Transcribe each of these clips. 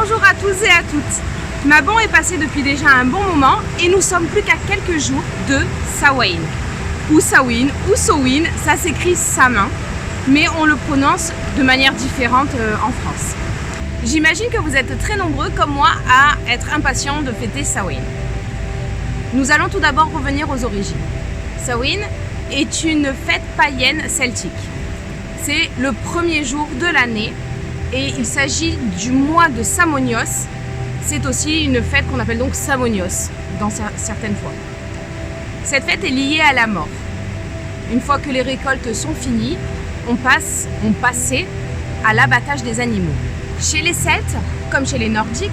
Bonjour à tous et à toutes. Mabon est passé depuis déjà un bon moment et nous sommes plus qu'à quelques jours de Samhain. Ou Samhain, ou Samhain, ça s'écrit Samin, mais on le prononce de manière différente en France. J'imagine que vous êtes très nombreux comme moi à être impatients de fêter Samhain. Nous allons tout d'abord revenir aux origines. Samhain est une fête païenne celtique. C'est le premier jour de l'année et il s'agit du mois de Samonios. C'est aussi une fête qu'on appelle donc Samonios dans certaines fois. Cette fête est liée à la mort. Une fois que les récoltes sont finies, on passait à l'abattage des animaux. Chez les Celtes, comme chez les Nordiques,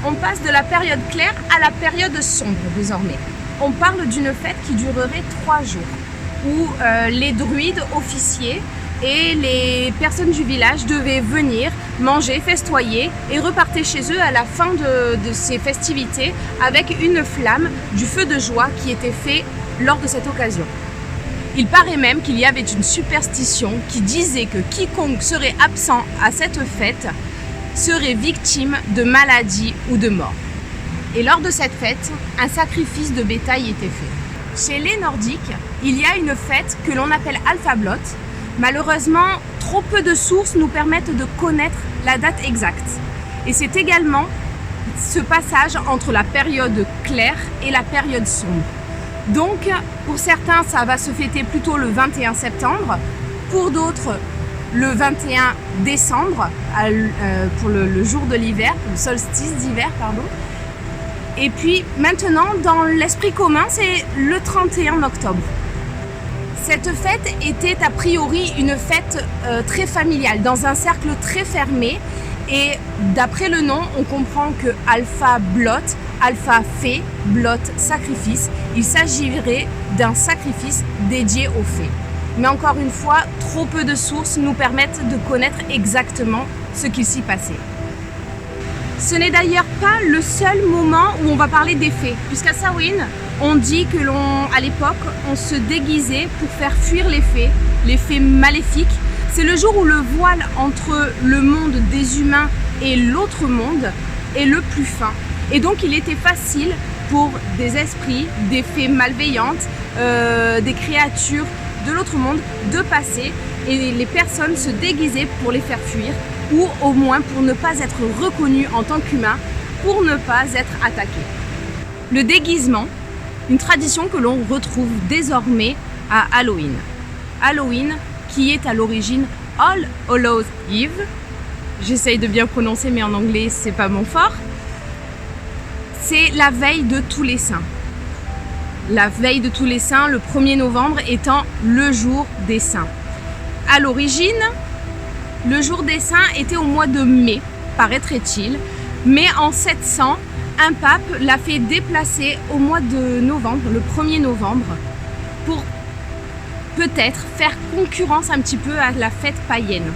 on passe de la période claire à la période sombre désormais. On parle d'une fête qui durerait 3 jours, où les druides officiaient et les personnes du village devaient venir manger, festoyer et repartaient chez eux à la fin de ces festivités avec une flamme du feu de joie qui était fait lors de cette occasion. Il paraît même qu'il y avait une superstition qui disait que quiconque serait absent à cette fête serait victime de maladie ou de mort. Et lors de cette fête, un sacrifice de bétail était fait. Chez les Nordiques, il y a une fête que l'on appelle Alfablot. Malheureusement, trop peu de sources nous permettent de connaître la date exacte. Et c'est également ce passage entre la période claire et la période sombre. Donc, pour certains, ça va se fêter plutôt le 21 septembre. Pour d'autres, le 21 décembre, pour le jour de l'hiver, le solstice d'hiver, pardon. Et puis maintenant, dans l'esprit commun, c'est le 31 octobre. Cette fête était a priori une fête très familiale, dans un cercle très fermé. Et d'après le nom, on comprend que alpha blot, alpha fée, blot sacrifice. Il s'agirait d'un sacrifice dédié aux fées. Mais encore une fois, trop peu de sources nous permettent de connaître exactement ce qu'il s'y passait. Ce n'est d'ailleurs pas le seul moment où on va parler des fées, puisqu'à Samhain, on dit que à l'époque, on se déguisait pour faire fuir les fées maléfiques. C'est le jour où le voile entre le monde des humains et l'autre monde est le plus fin. Et donc il était facile pour des esprits, des fées malveillantes, des créatures de l'autre monde de passer et les personnes se déguisaient pour les faire fuir ou au moins pour ne pas être reconnus en tant qu'humains, pour ne pas être attaqués. Le déguisement, une tradition que l'on retrouve désormais à Halloween. Halloween qui est à l'origine All Hallows Eve. J'essaye de bien prononcer mais en anglais c'est pas mon fort. C'est la veille de tous les saints. La veille de tous les saints, le 1er novembre étant le jour des saints. À l'origine, le jour des saints était au mois de mai, paraîtrait-il, mais en 700, un pape l'a fait déplacer au mois de novembre, le 1er novembre, pour peut-être faire concurrence un petit peu à la fête païenne.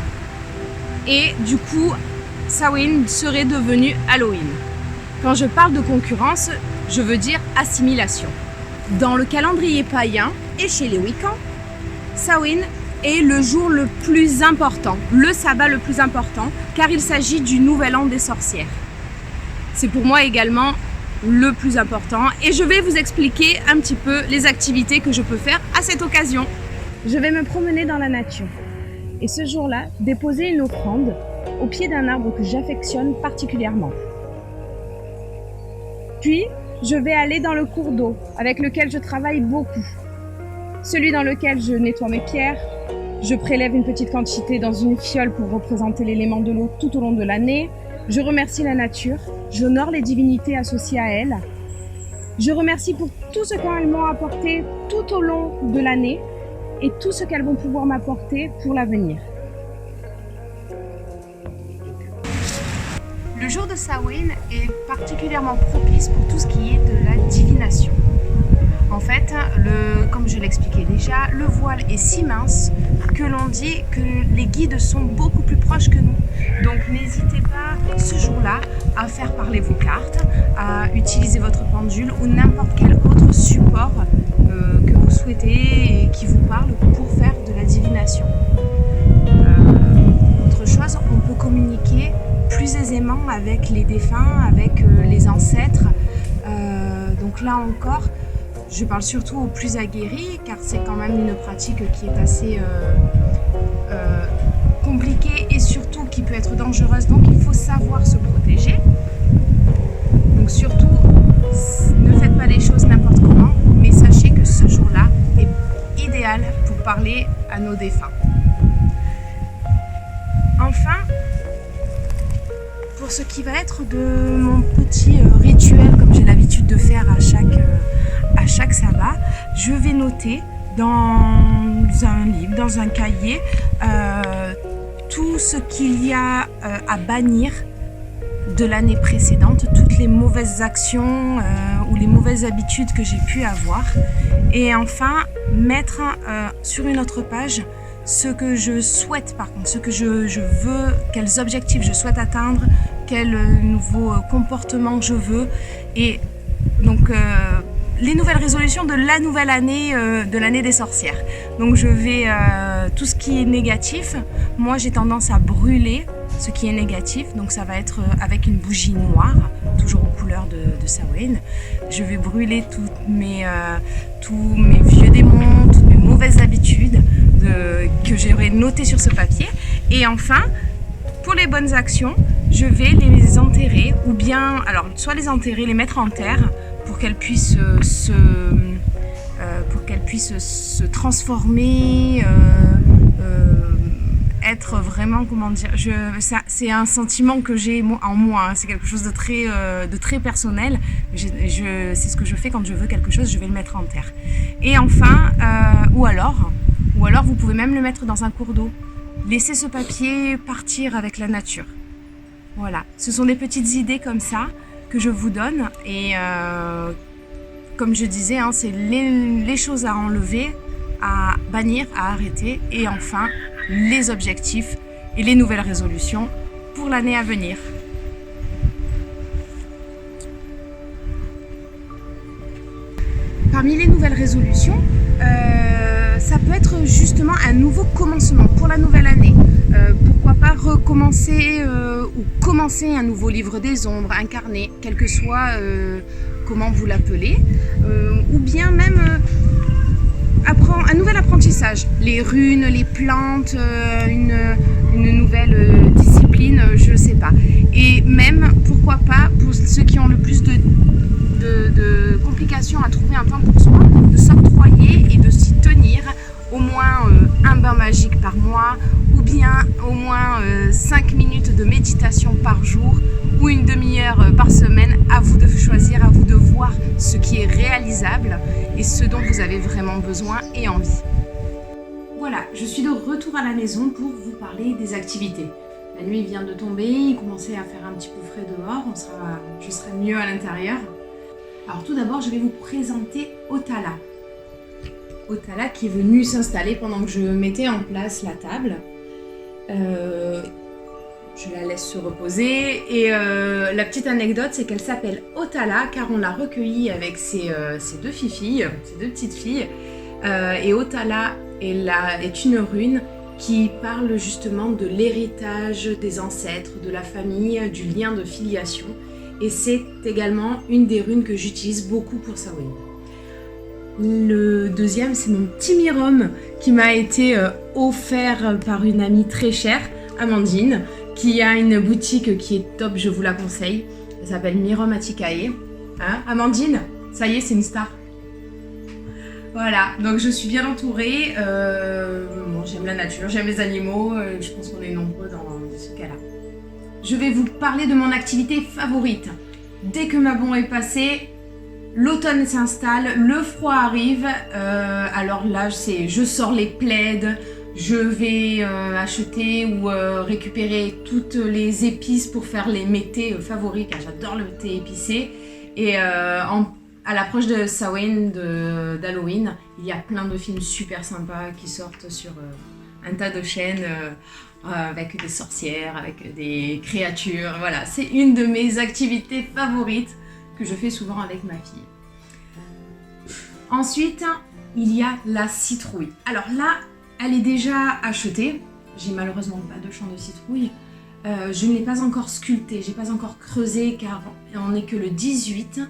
Et du coup, Samhain serait devenu Halloween. Quand je parle de concurrence, je veux dire assimilation. Dans le calendrier païen et chez les Wiccans, Samhain est le jour le plus important, le sabbat le plus important, car il s'agit du nouvel an des sorcières. C'est pour moi également le plus important et je vais vous expliquer un petit peu les activités que je peux faire à cette occasion. Je vais me promener dans la nature et ce jour-là, déposer une offrande au pied d'un arbre que j'affectionne particulièrement. Puis, je vais aller dans le cours d'eau avec lequel je travaille beaucoup. Celui dans lequel je nettoie mes pierres, je prélève une petite quantité dans une fiole pour représenter l'élément de l'eau tout au long de l'année. Je remercie la nature, j'honore les divinités associées à elle. Je remercie pour tout ce qu'elles m'ont apporté tout au long de l'année et tout ce qu'elles vont pouvoir m'apporter pour l'avenir. Le jour de Samhain est particulièrement propice pour tout ce qui est de la divination. En fait, comme je l'expliquais déjà, le voile est si mince que l'on dit que les guides sont beaucoup plus proches que nous. Donc n'hésitez pas ce jour-là à faire parler vos cartes, à utiliser votre pendule ou n'importe quel autre support que vous souhaitez et qui vous parle pour faire de la divination. Autre chose, on peut communiquer plus aisément avec les défunts, avec les ancêtres. Donc là encore, je parle surtout aux plus aguerris car c'est quand même une pratique qui est assez compliquée et surtout qui peut être dangereuse. Donc il faut savoir se protéger. Donc surtout, ne faites pas les choses n'importe comment, mais sachez que ce jour-là est idéal pour parler à nos défunts. Enfin, pour ce qui va être de mon petit rituel, comme j'ai l'habitude de faire à chaque sabbat, je vais noter dans un livre, dans un cahier, tout ce qu'il y a à bannir de l'année précédente, toutes les mauvaises actions ou les mauvaises habitudes que j'ai pu avoir. Et enfin, mettre sur une autre page ce que je souhaite par contre, ce que je veux, quels objectifs je souhaite atteindre, quels nouveaux comportements je veux. Et donc les nouvelles résolutions de la nouvelle année, de l'année des sorcières. Donc je vais, tout ce qui est négatif, moi j'ai tendance à brûler ce qui est négatif, donc ça va être avec une bougie noire, toujours aux couleurs de Samhain. Je vais brûler tous mes vieux démons, toutes mes mauvaises habitudes que j'aurais notées sur ce papier. Et enfin, pour les bonnes actions, je vais les enterrer, ou bien, alors soit les enterrer, les mettre en terre, pour qu'elles puissent se transformer, être vraiment, comment dire, c'est un sentiment que j'ai en moi, hein, c'est quelque chose de très personnel. C'est ce que je fais quand je veux quelque chose, je vais le mettre en terre. Et enfin, ou alors vous pouvez même le mettre dans un cours d'eau. Laissez ce papier partir avec la nature. Voilà, ce sont des petites idées comme ça que je vous donne et comme je disais, hein, c'est les choses à enlever, à bannir, à arrêter et enfin les objectifs et les nouvelles résolutions pour l'année à venir. Parmi les nouvelles résolutions, ça peut être justement un nouveau commencement pour la nouvelle année. Pourquoi pas recommencer ou commencer un nouveau livre des ombres, un carnet, quel que soit comment vous l'appelez, ou bien même un nouvel apprentissage, les runes, les plantes, une nouvelle discipline, je ne sais pas. Et même, pourquoi pas, pour ceux qui ont le plus de complications à trouver un temps pour soi, de s'octroyer et de s'y tenir au moins un bain magique par mois, ou bien au moins 5 minutes de méditation par jour, ou une demi-heure par semaine. À vous de choisir, à vous de voir ce qui est réalisable et ce dont vous avez vraiment besoin et envie. Voilà, je suis de retour à la maison pour vous parler des activités. La nuit vient de tomber, il commençait à faire un petit peu frais dehors, je serai mieux à l'intérieur. Alors tout d'abord, je vais vous présenter Otala. Otala qui est venue s'installer pendant que je mettais en place la table. Je la laisse se reposer et la petite anecdote, c'est qu'elle s'appelle Otala car on l'a recueillie avec ses deux filles, ses deux petites filles. Et Otala est une rune qui parle justement de l'héritage des ancêtres, de la famille, du lien de filiation. Et c'est également une des runes que j'utilise beaucoup pour Samhain. Le deuxième, c'est mon petit Mirom qui m'a été offert par une amie très chère, Amandine, qui a une boutique qui est top, je vous la conseille. Elle s'appelle Mirom Atikae. Hein, Amandine, ça y est, c'est une star. Voilà, donc je suis bien entourée. Bon, j'aime la nature, j'aime les animaux. Je pense qu'on est nombreux dans ce cas-là. Je vais vous parler de mon activité favorite. Dès que ma bon est passée, l'automne s'installe, le froid arrive. Alors là, je sors les plaids, je vais acheter ou récupérer toutes les épices pour faire mes thés favoris, car j'adore le thé épicé. Et à l'approche de Samhain, d'Halloween, il y a plein de films super sympas qui sortent sur un tas de chaînes avec des sorcières, avec des créatures. Voilà, c'est une de mes activités favorites que je fais souvent avec ma fille. Ensuite, il y a la citrouille. Alors là, elle est déjà achetée. J'ai malheureusement pas de champ de citrouille. Je ne l'ai pas encore sculptée, j'ai pas encore creusé car on n'est que le 18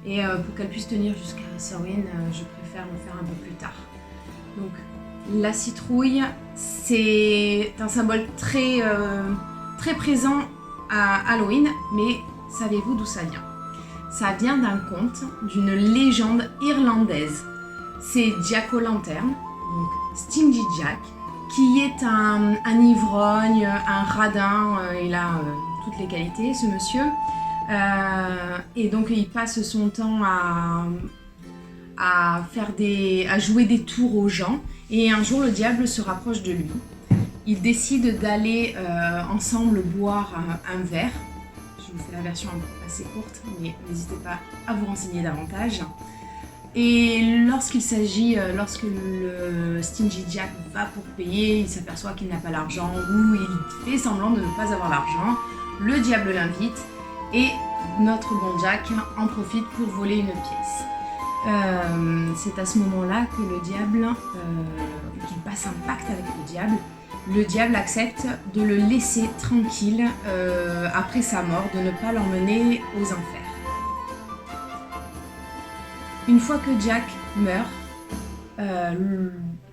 et pour qu'elle puisse tenir jusqu'à Samhain, je préfère le faire un peu plus tard. Donc la citrouille, c'est un symbole très présent à Halloween, mais savez-vous d'où ça vient? Ça vient d'un conte, d'une légende irlandaise. C'est Jack O'Lantern, donc Stingy Jack, qui est un ivrogne, un radin, il a toutes les qualités, ce monsieur. Et donc il passe son temps à jouer des tours aux gens. Et un jour, le diable se rapproche de lui. Ils décident d'aller ensemble boire un verre. Je vous fais la version assez courte, mais n'hésitez pas à vous renseigner davantage. Et lorsque le Stingy Jack va pour payer, il s'aperçoit qu'il n'a pas l'argent ou il fait semblant de ne pas avoir l'argent. Le diable l'invite et notre bon Jack en profite pour voler une pièce. C'est à ce moment-là que le diable, qu'il passe un pacte avec le diable accepte de le laisser tranquille après sa mort, de ne pas l'emmener aux enfers. Une fois que Jack meurt,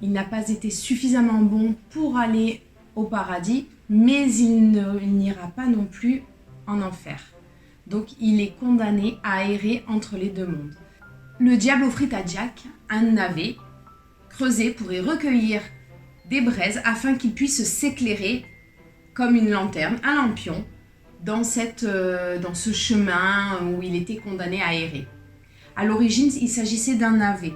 il n'a pas été suffisamment bon pour aller au paradis, mais il n'ira pas non plus en enfer. Donc il est condamné à errer entre les deux mondes. Le diable offrit à Jack un navet creusé pour y recueillir des braises afin qu'il puisse s'éclairer comme une lanterne, un lampion, dans ce chemin où il était condamné à errer. À l'origine, il s'agissait d'un navet.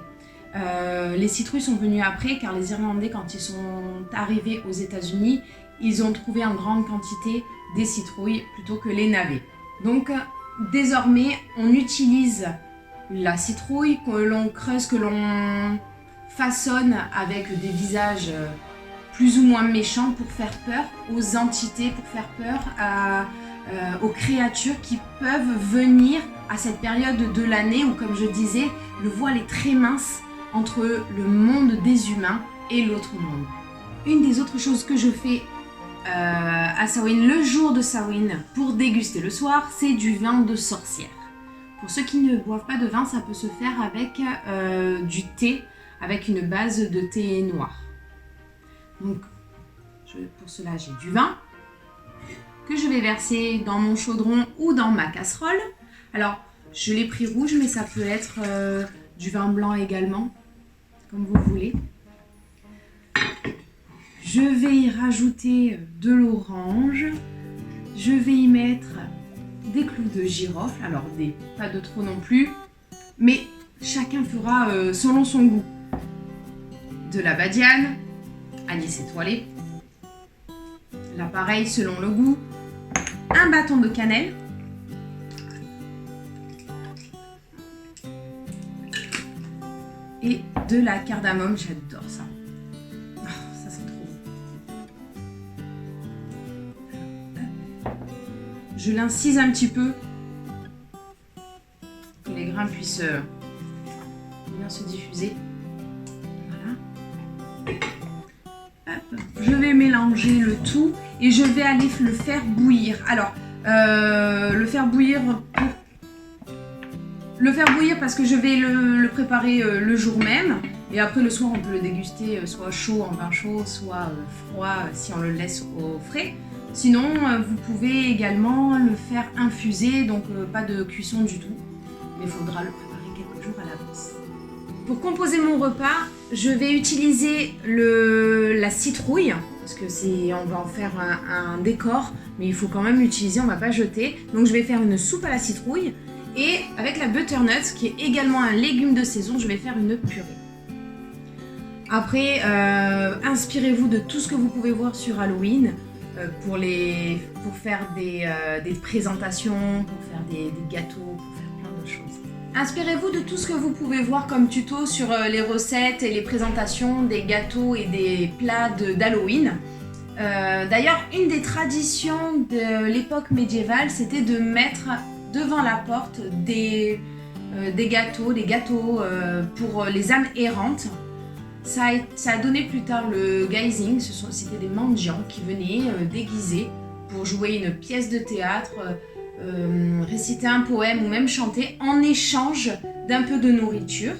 Les citrouilles sont venues après car les Irlandais, quand ils sont arrivés aux États-Unis, ils ont trouvé en grande quantité des citrouilles plutôt que les navets. Donc désormais, on utilise la citrouille que l'on creuse, que l'on façonne avec des visages plus ou moins méchants pour faire peur aux entités, pour faire peur aux créatures qui peuvent venir à cette période de l'année où, comme je disais, le voile est très mince entre le monde des humains et l'autre monde. Une des autres choses que je fais à Samhain, le jour de Samhain, pour déguster le soir, c'est du vin de sorcière. Pour ceux qui ne boivent pas de vin, ça peut se faire avec du thé, avec une base de thé noir. Donc, pour cela, j'ai du vin que je vais verser dans mon chaudron ou dans ma casserole. Alors, je l'ai pris rouge, mais ça peut être du vin blanc également, comme vous voulez. Je vais y rajouter de l'orange. Je vais y mettre des clous de girofle. Alors, pas de trop non plus, mais chacun fera selon son goût. De la badiane, anis étoilé. Là, pareil, selon le goût. Un bâton de cannelle. Et de la cardamome, j'adore ça. Oh, ça sent trop bon. Je l'incise un petit peu, que les grains puissent bien se diffuser. Voilà. Hop. Je vais mélanger le tout et je vais aller le faire bouillir. Alors, le faire bouillir parce que je vais le préparer le jour même. Et après, le soir, on peut le déguster soit chaud en vin chaud, soit froid si on le laisse au frais. Sinon, vous pouvez également le faire infuser, donc pas de cuisson du tout. Mais il faudra le préparer quelques jours à l'avance. Pour composer mon repas, je vais utiliser la citrouille, parce que on va en faire un décor, mais il faut quand même l'utiliser, on ne va pas jeter. Donc je vais faire une soupe à la citrouille. Et avec la butternut, qui est également un légume de saison, je vais faire une purée. Après, inspirez-vous de tout ce que vous pouvez voir sur Halloween pour faire des présentations, pour faire des gâteaux, pour faire plein de choses. Inspirez-vous de tout ce que vous pouvez voir comme tuto sur les recettes et les présentations des gâteaux et des plats d'Halloween. D'ailleurs, une des traditions de l'époque médiévale, c'était de mettre devant la porte des gâteaux pour les âmes errantes. Ça a donné plus tard le guising, c'était des mendiants qui venaient déguisés pour jouer une pièce de théâtre, réciter un poème ou même chanter en échange d'un peu de nourriture.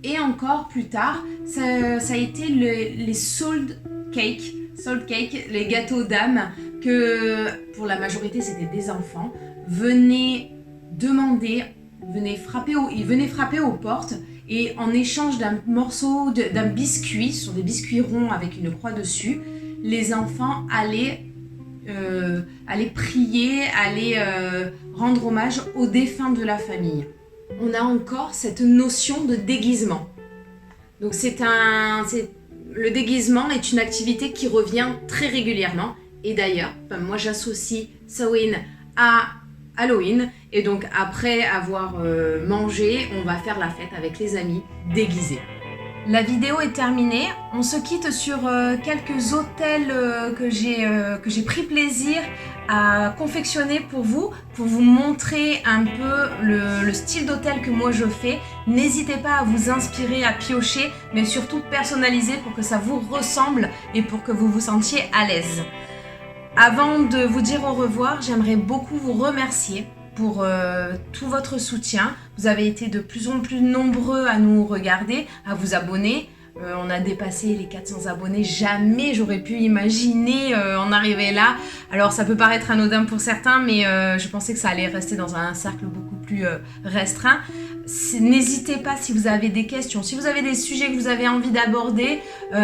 Et encore plus tard, ça a été les salt cake, les gâteaux d'âme, que pour la majorité c'était des enfants, venaient frapper aux portes, et en échange d'un morceau, d'un biscuit, ce sont des biscuits ronds avec une croix dessus, les enfants allaient prier, allaient rendre hommage aux défunts de la famille. On a encore cette notion de déguisement. Donc le déguisement est une activité qui revient très régulièrement. Et d'ailleurs, moi j'associe Samhain à Halloween. Et donc après avoir mangé, on va faire la fête avec les amis déguisés. La vidéo est terminée. On se quitte sur quelques hôtels que j'ai pris plaisir à confectionner pour vous montrer un peu le style d'hôtel que moi je fais. N'hésitez pas à vous inspirer, à piocher, mais surtout personnaliser pour que ça vous ressemble et pour que vous vous sentiez à l'aise. Avant de vous dire au revoir, j'aimerais beaucoup vous remercier pour tout votre soutien. Vous avez été de plus en plus nombreux à nous regarder, à vous abonner. On a dépassé les 400 abonnés. Jamais j'aurais pu imaginer en arriver là. Alors ça peut paraître anodin pour certains, mais je pensais que ça allait rester dans un cercle beaucoup plus restreint. N'hésitez pas si vous avez des questions, si vous avez des sujets que vous avez envie d'aborder,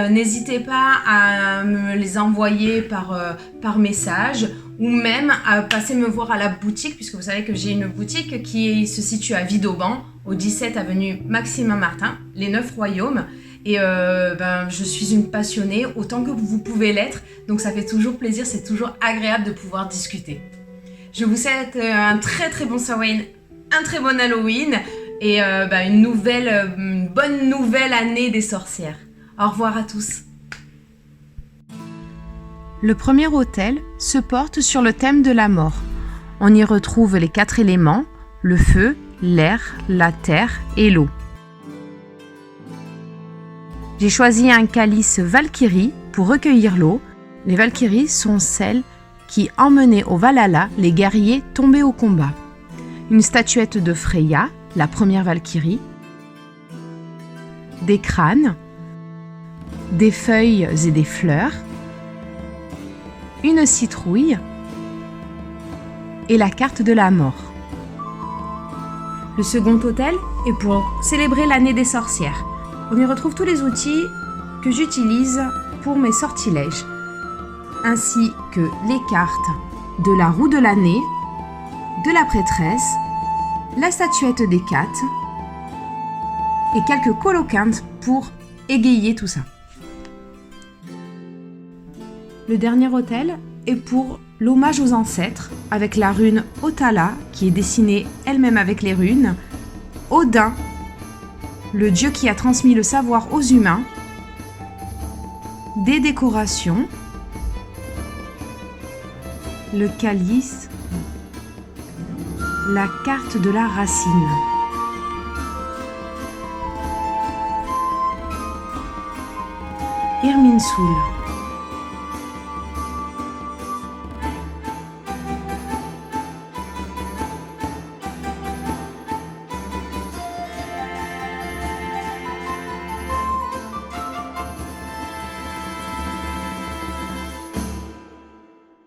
n'hésitez pas à me les envoyer par message, ou même à passer me voir à la boutique, puisque vous savez que j'ai une boutique qui se situe à Vidauban, au 17 avenue Maximin Martin, les 9 Royaumes. Et je suis une passionnée, autant que vous pouvez l'être, donc ça fait toujours plaisir, c'est toujours agréable de pouvoir discuter. Je vous souhaite un très très bon Samhain, un très bon Halloween, et une bonne nouvelle année des sorcières. Au revoir à tous. Le premier hôtel se porte sur le thème de la mort. On y retrouve les 4 éléments, le feu, l'air, la terre et l'eau. J'ai choisi un calice Valkyrie pour recueillir l'eau. Les Valkyries sont celles qui emmenaient au Valhalla les guerriers tombés au combat. Une statuette de Freya, la première Valkyrie, des crânes, des feuilles et des fleurs, une citrouille et la carte de la mort. Le second hôtel est pour célébrer l'année des sorcières. On y retrouve tous les outils que j'utilise pour mes sortilèges, ainsi que les cartes de la roue de l'année, de la prêtresse, la statuette des 4 et quelques coloquintes pour égayer tout ça. Le dernier hôtel est pour l'hommage aux ancêtres, avec la rune Otala qui est dessinée elle-même avec les runes, Odin, le dieu qui a transmis le savoir aux humains, des décorations, le calice, la carte de la racine. Irminsul.